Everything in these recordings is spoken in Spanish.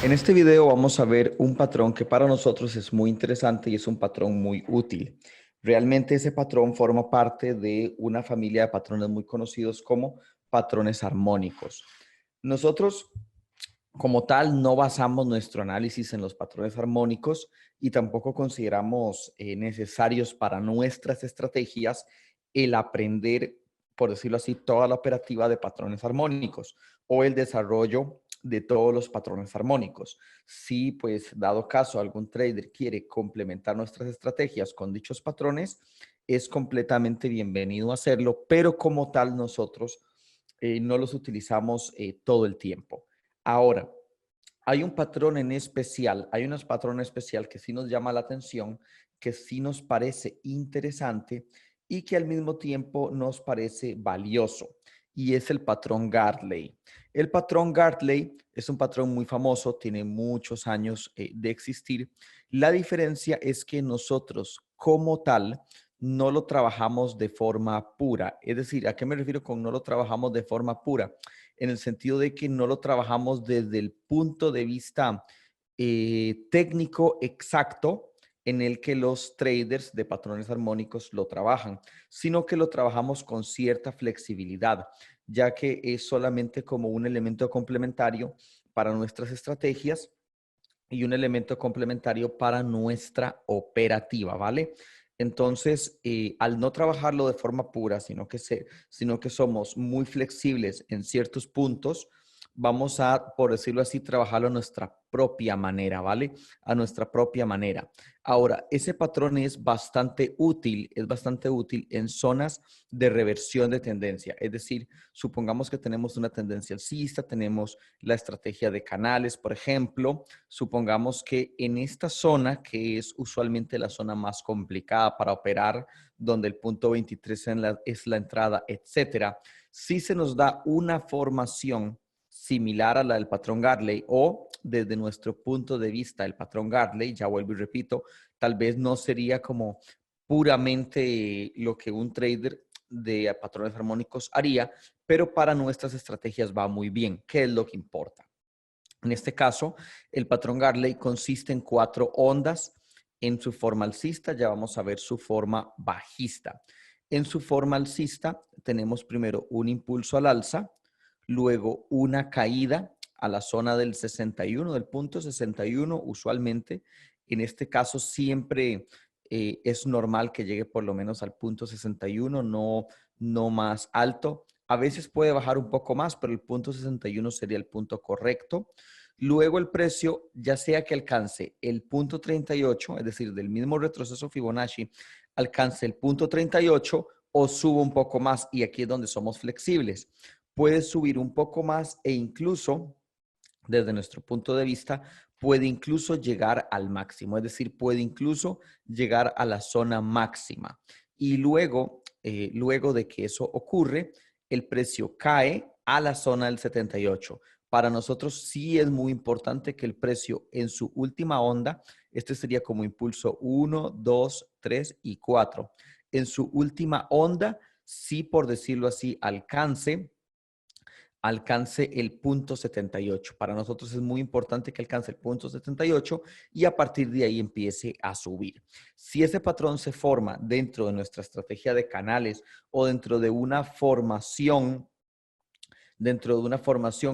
En este video vamos a ver un patrón que para nosotros es muy interesante y es un patrón muy útil. Realmente ese patrón forma parte de una familia de patrones muy conocidos como patrones armónicos. Nosotros, como tal, no basamos nuestro análisis en los patrones armónicos y tampoco consideramos necesarios para nuestras estrategias el aprender, por decirlo así, toda la operativa de patrones armónicos o el desarrollo de todos los patrones armónicos. Si, pues, dado caso, algún trader quiere complementar nuestras estrategias con dichos patrones, es completamente bienvenido a hacerlo, pero como tal nosotros no los utilizamos todo el tiempo. Ahora, hay un patrón en especial, hay unos patrones especial que sí nos llama la atención, que sí nos parece interesante y que al mismo tiempo nos parece valioso, y es el patrón Gartley. El patrón Gartley es un patrón muy famoso, tiene muchos años de existir. La diferencia es que nosotros como tal no lo trabajamos de forma pura. Es decir, ¿a qué me refiero con no lo trabajamos de forma pura? En el sentido de que no lo trabajamos desde el punto de vista técnico exacto en el que los traders de patrones armónicos lo trabajan, sino que lo trabajamos con cierta flexibilidad, ya que es solamente como un elemento complementario para nuestras estrategias y un elemento complementario para nuestra operativa, ¿vale? Entonces, al no trabajarlo de forma pura, sino que somos muy flexibles en ciertos puntos, vamos a, por decirlo así, trabajarlo a nuestra propia manera, ¿vale? A nuestra propia manera. Ahora, ese patrón es bastante útil en zonas de reversión de tendencia. Es decir, supongamos que tenemos una tendencia alcista, tenemos la estrategia de canales, por ejemplo. Supongamos que en esta zona, que es usualmente la zona más complicada para operar, donde el punto 23 es la entrada, etcétera, si se nos da una formación similar a la del patrón Gartley o desde nuestro punto de vista el patrón Gartley, ya vuelvo y repito, tal vez no sería como puramente lo que un trader de patrones armónicos haría, pero para nuestras estrategias va muy bien. ¿Qué es lo que importa? En este caso, el patrón Gartley consiste en 4 ondas en su forma alcista. Ya vamos a ver su forma bajista. En su forma alcista tenemos primero un impulso al alza, luego una caída a la zona del 61, del punto 61 usualmente. En este caso siempre es normal que llegue por lo menos al punto 61, no más alto. A veces puede bajar un poco más, pero el punto 61 sería el punto correcto. Luego el precio, ya sea que alcance el punto 38, es decir, del mismo retroceso Fibonacci, alcance el punto 38 o suba un poco más, y aquí es donde somos flexibles. Puede subir un poco más e incluso, desde nuestro punto de vista, puede incluso llegar al máximo, es decir, puede incluso llegar a la zona máxima. Y luego de que eso ocurre, el precio cae a la zona del 78. Para nosotros sí es muy importante que el precio en su última onda, este sería como impulso 1, 2, 3 y 4. En su última onda, sí, por decirlo así, alcance el punto 78. Para nosotros es muy importante que alcance el punto 78 y a partir de ahí empiece a subir. Si ese patrón se forma dentro de nuestra estrategia de canales o dentro de una formación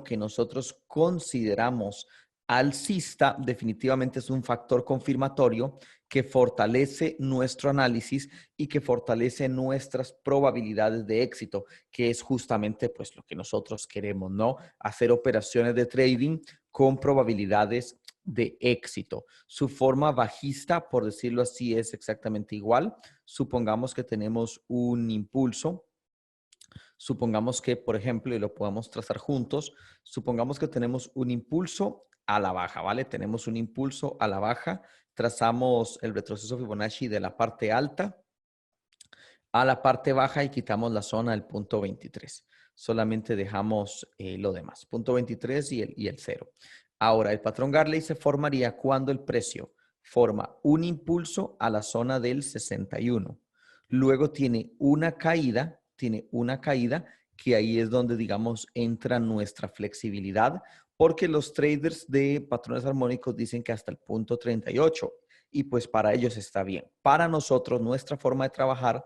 que nosotros consideramos alcista, definitivamente es un factor confirmatorio que fortalece nuestro análisis y que fortalece nuestras probabilidades de éxito, que es justamente pues lo que nosotros queremos, ¿no? Hacer operaciones de trading con probabilidades de éxito. Su forma bajista, por decirlo así, es exactamente igual. Supongamos que tenemos un impulso. Supongamos que, por ejemplo, y lo podemos trazar juntos, supongamos que tenemos un impulso a la baja, ¿vale? Tenemos un impulso a la baja, trazamos el retroceso Fibonacci de la parte alta a la parte baja y quitamos la zona del punto 23. Solamente dejamos lo demás, punto 23 y el 0. Ahora, el patrón Gartley se formaría cuando el precio forma un impulso a la zona del 61. Luego tiene una caída que ahí es donde, digamos, entra nuestra flexibilidad, porque los traders de patrones armónicos dicen que hasta el punto 38 y pues para ellos está bien. Para nosotros, nuestra forma de trabajar,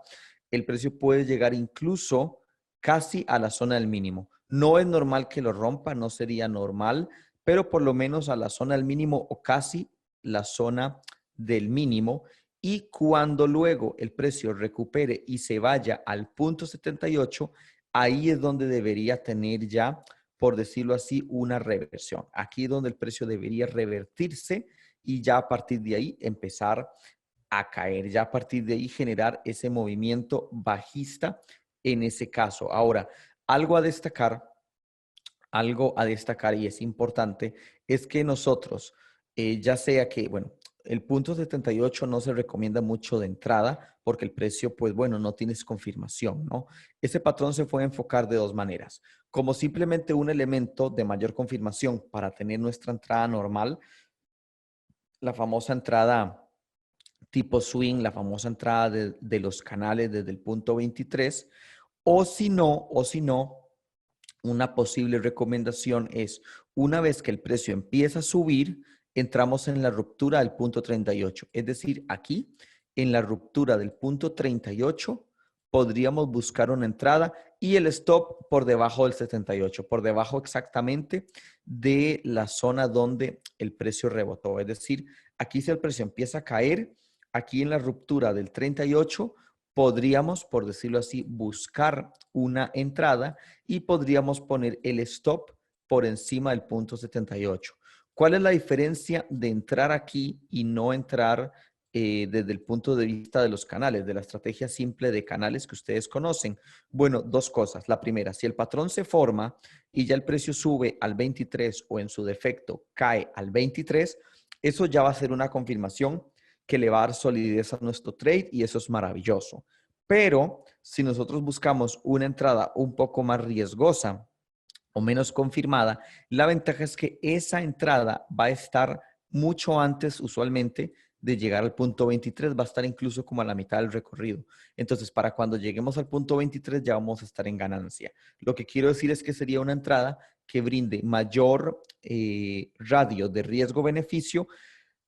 el precio puede llegar incluso casi a la zona del mínimo. No es normal que lo rompa, no sería normal, pero por lo menos a la zona del mínimo o casi la zona del mínimo. Y cuando luego el precio recupere y se vaya al punto 78, ahí es donde debería tener ya, por decirlo así, una reversión. Aquí es donde el precio debería revertirse y ya a partir de ahí empezar a caer, ya a partir de ahí generar ese movimiento bajista en ese caso. Ahora, algo a destacar, algo a destacar y es importante, es que nosotros, ya sea que, bueno, el punto 78 no se recomienda mucho de entrada porque el precio, pues bueno, no tienes confirmación, ¿no? Ese patrón se puede enfocar de dos maneras, como simplemente un elemento de mayor confirmación para tener nuestra entrada normal, la famosa entrada tipo swing, la famosa entrada de los canales desde el punto 23, o si no, una posible recomendación es, una vez que el precio empieza a subir, entramos en la ruptura del punto 38. Es decir, aquí, en la ruptura del punto 38, podríamos buscar una entrada y el stop por debajo del 78, por debajo exactamente de la zona donde el precio rebotó. Es decir, aquí si el precio empieza a caer, aquí en la ruptura del 38, podríamos, por decirlo así, buscar una entrada y podríamos poner el stop por encima del punto 78. ¿Cuál es la diferencia de entrar aquí y no entrar desde el punto de vista de los canales, de la estrategia simple de canales que ustedes conocen? Bueno, dos cosas. La primera, si el patrón se forma y ya el precio sube al 23 o en su defecto cae al 23, eso ya va a ser una confirmación que le va a dar solidez a nuestro trade y eso es maravilloso. Pero si nosotros buscamos una entrada un poco más riesgosa o menos confirmada, la ventaja es que esa entrada va a estar mucho antes usualmente de llegar al punto 23, va a estar incluso como a la mitad del recorrido. Entonces, para cuando lleguemos al punto 23 ya vamos a estar en ganancia. Lo que quiero decir es que sería una entrada que brinde mayor radio de riesgo-beneficio,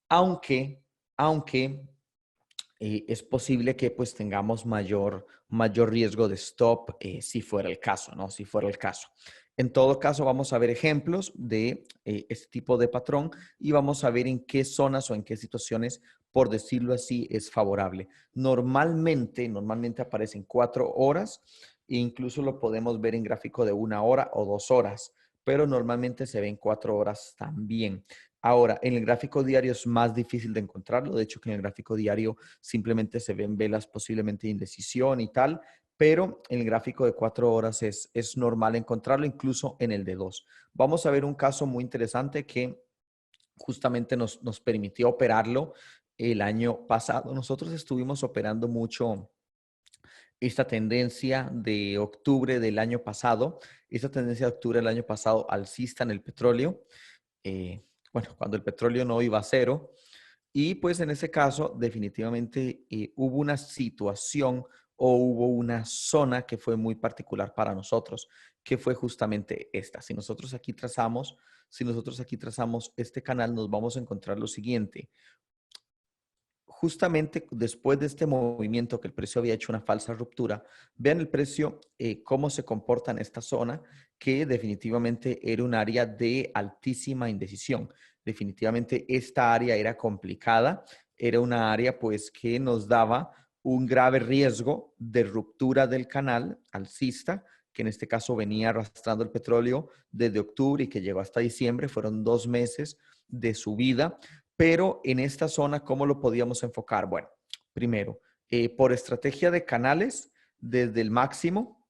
aunque es posible que pues tengamos mayor riesgo de stop si fuera el caso, ¿no? Si fuera el caso. En todo caso, vamos a ver ejemplos de este tipo de patrón y vamos a ver en qué zonas o en qué situaciones, por decirlo así, es favorable. Normalmente aparecen 4 horas e incluso lo podemos ver en gráfico de 1 hora o 2 horas, pero normalmente se ven 4 horas también. Ahora, en el gráfico diario es más difícil de encontrarlo. De hecho, que en el gráfico diario simplemente se ven velas posiblemente de indecisión y tal, pero en el gráfico de 4 horas es normal encontrarlo, incluso en el de 2. Vamos a ver un caso muy interesante que justamente nos permitió operarlo el año pasado. Nosotros estuvimos operando mucho esta tendencia de octubre del año pasado, esta tendencia de octubre del año pasado alcista en el petróleo. Bueno, cuando el petróleo no iba a cero. Y pues en ese caso, definitivamente hubo una situación o hubo una zona que fue muy particular para nosotros, que fue justamente esta. Si nosotros aquí trazamos este canal, nos vamos a encontrar lo siguiente. Justamente después de este movimiento que el precio había hecho una falsa ruptura, vean el precio, cómo se comporta en esta zona, que definitivamente era un área de altísima indecisión. Definitivamente esta área era complicada, era una área pues que nos daba un grave riesgo de ruptura del canal alcista, que en este caso venía arrastrando el petróleo desde octubre y que llegó hasta diciembre, fueron 2 meses de subida. Pero en esta zona, ¿cómo lo podíamos enfocar? Bueno, primero, por estrategia de canales, desde el máximo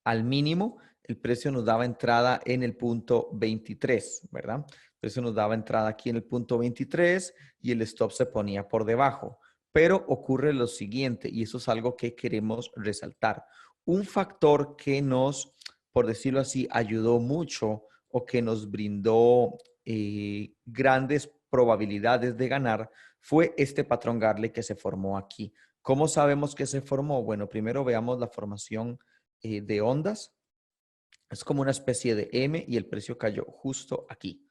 al mínimo, el precio nos daba entrada en el punto 23, ¿verdad? El precio nos daba entrada aquí en el punto 23 y el stop se ponía por debajo. Pero ocurre lo siguiente, y eso es algo que queremos resaltar. Un factor que nos, por decirlo así, ayudó mucho o que nos brindó grandes probabilidades de ganar fue este patrón Garley que se formó aquí. ¿Cómo sabemos que se formó? Bueno, primero veamos la formación de ondas. Es como una especie de M y el precio cayó justo aquí,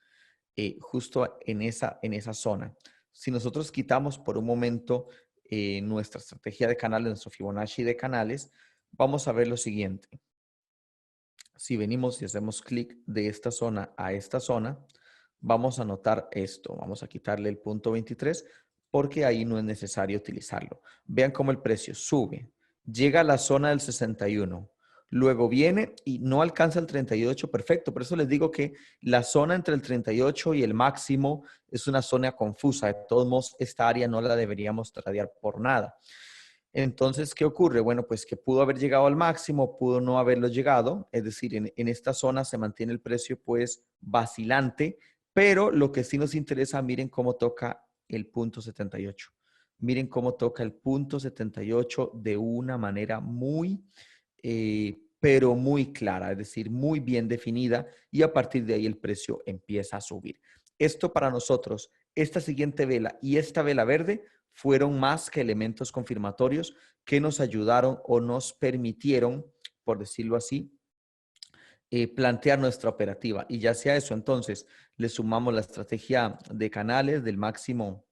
justo en esa zona. Si nosotros quitamos por un momento nuestra estrategia de canales, nuestro Fibonacci de canales, vamos a ver lo siguiente. Si venimos y hacemos clic de esta zona a esta zona, vamos a notar esto. Vamos a quitarle el punto 23 porque ahí no es necesario utilizarlo. Vean cómo el precio sube, llega a la zona del 61, luego viene y no alcanza el 38, perfecto. Por eso les digo que la zona entre el 38 y el máximo es una zona confusa. De todos modos, esta área no la deberíamos tradear por nada. Entonces, ¿qué ocurre? Bueno, pues que pudo haber llegado al máximo, pudo no haberlo llegado, es decir, en esta zona se mantiene el precio pues vacilante, pero lo que sí nos interesa, miren cómo toca el punto 78. Miren cómo toca el punto 78 de una manera muy, pero muy clara, es decir, muy bien definida y a partir de ahí el precio empieza a subir. Esto para nosotros, esta siguiente vela y esta vela verde fueron más que elementos confirmatorios que nos ayudaron o nos permitieron, por decirlo así, plantear nuestra operativa. Y ya sea eso, entonces, le sumamos la estrategia de canales del máximo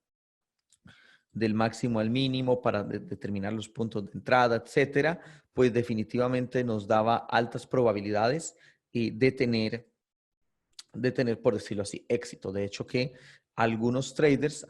al mínimo para determinar los puntos de entrada, etcétera, pues definitivamente nos daba altas probabilidades de tener, por decirlo así, éxito. De hecho, que algunos traders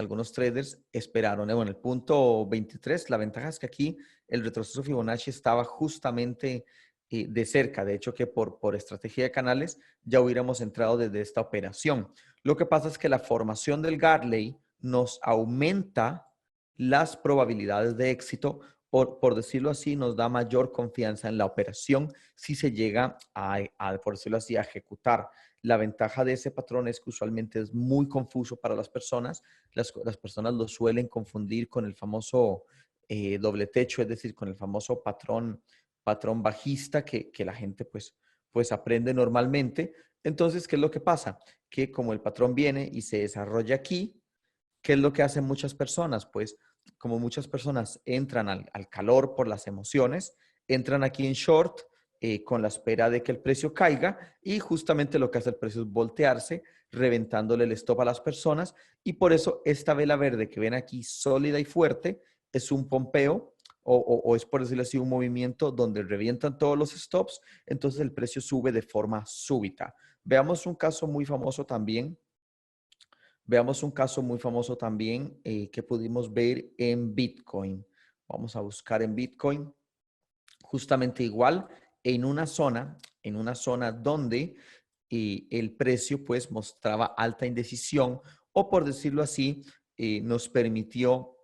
esperaron, bueno, el punto 23, la ventaja es que aquí el retroceso Fibonacci estaba justamente de cerca. De hecho, que por estrategia de canales ya hubiéramos entrado desde esta operación. Lo que pasa es que la formación del Gartley nos aumenta las probabilidades de éxito, por decirlo así, nos da mayor confianza en la operación si se llega por decirlo así, a ejecutar. La ventaja de ese patrón es que usualmente es muy confuso para las personas. Las personas lo suelen confundir con el famoso doble techo, es decir, con el famoso patrón bajista que la gente pues aprende normalmente. Entonces, ¿qué es lo que pasa? Que como el patrón viene y se desarrolla aquí, ¿qué es lo que hacen muchas personas? Pues como muchas personas entran al calor por las emociones, entran aquí en short con la espera de que el precio caiga y justamente lo que hace el precio es voltearse, reventándole el stop a las personas y por eso esta vela verde que ven aquí sólida y fuerte es un pompeo o es por decirlo así un movimiento donde revientan todos los stops, entonces el precio sube de forma súbita. Veamos un caso muy famoso también. Veamos un caso muy famoso también que pudimos ver en Bitcoin. Vamos a buscar en Bitcoin justamente igual en una zona donde el precio pues mostraba alta indecisión o por decirlo así, nos permitió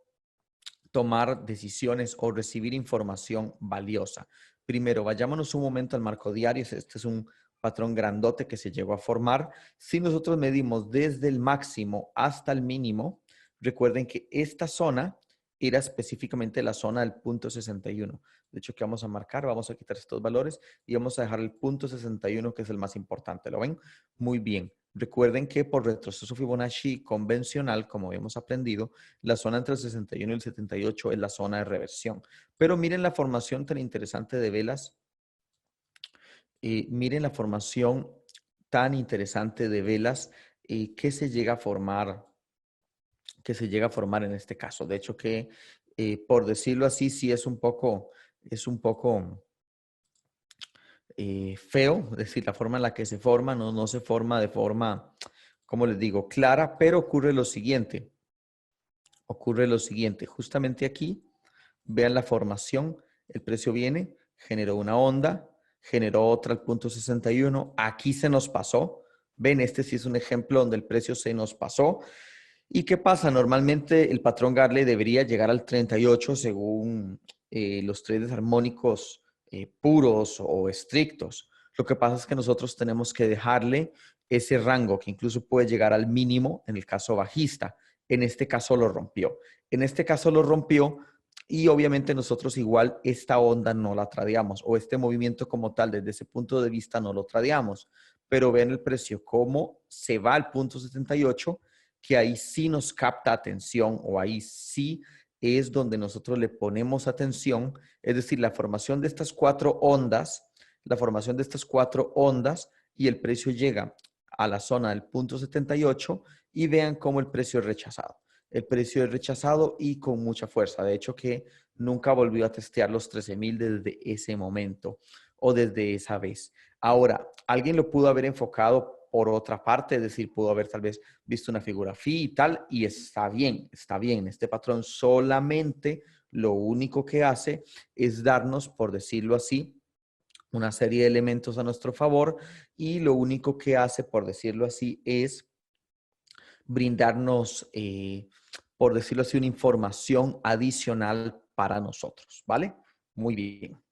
tomar decisiones o recibir información valiosa. Primero, vayámonos un momento al marco diario. Este es un patrón grandote que se llegó a formar. Si nosotros medimos desde el máximo hasta el mínimo, recuerden que esta zona era específicamente la zona del punto 61. De hecho, ¿qué vamos a marcar? Vamos a quitar estos valores y vamos a dejar el punto 61, que es el más importante. ¿Lo ven? Muy bien. Recuerden que por retroceso Fibonacci convencional, como hemos aprendido, la zona entre el 61 y el 78 es la zona de reversión. Pero miren la formación tan interesante de velas. Miren la formación tan interesante de velas que se llega a formar, en este caso. De hecho que, por decirlo así, sí es un poco feo, es decir, la forma en la que se forma no se forma de forma, como les digo, clara, pero ocurre lo siguiente, justamente aquí, vean la formación, el precio viene, generó una onda, generó otra al punto 61, aquí se nos pasó, ven, este sí es un ejemplo donde el precio se nos pasó. ¿Y qué pasa? Normalmente el patrón Gartley debería llegar al 38 según los traders armónicos puros o estrictos. Lo que pasa es que nosotros tenemos que dejarle ese rango que incluso puede llegar al mínimo en el caso bajista. En este caso lo rompió. En este caso lo rompió y obviamente nosotros igual esta onda no la tradeamos o este movimiento como tal desde ese punto de vista no lo tradeamos. Pero vean el precio, cómo se va al punto 78, que ahí sí nos capta atención o ahí sí es donde nosotros le ponemos atención. Es decir, la formación de estas cuatro ondas, la formación de estas 4 ondas y el precio llega a la zona del punto 78 y vean cómo el precio es rechazado. El precio es rechazado y con mucha fuerza. De hecho, que nunca volvió a testear los 13,000 desde ese momento o desde esa vez. Ahora, alguien lo pudo haber enfocado por otra parte, es decir, pudo haber tal vez visto una figura phi y tal, y está bien, está bien. Este patrón solamente lo único que hace es darnos, por decirlo así, una serie de elementos a nuestro favor y lo único que hace, por decirlo así, es brindarnos, por decirlo así, una información adicional para nosotros, ¿vale? Muy bien.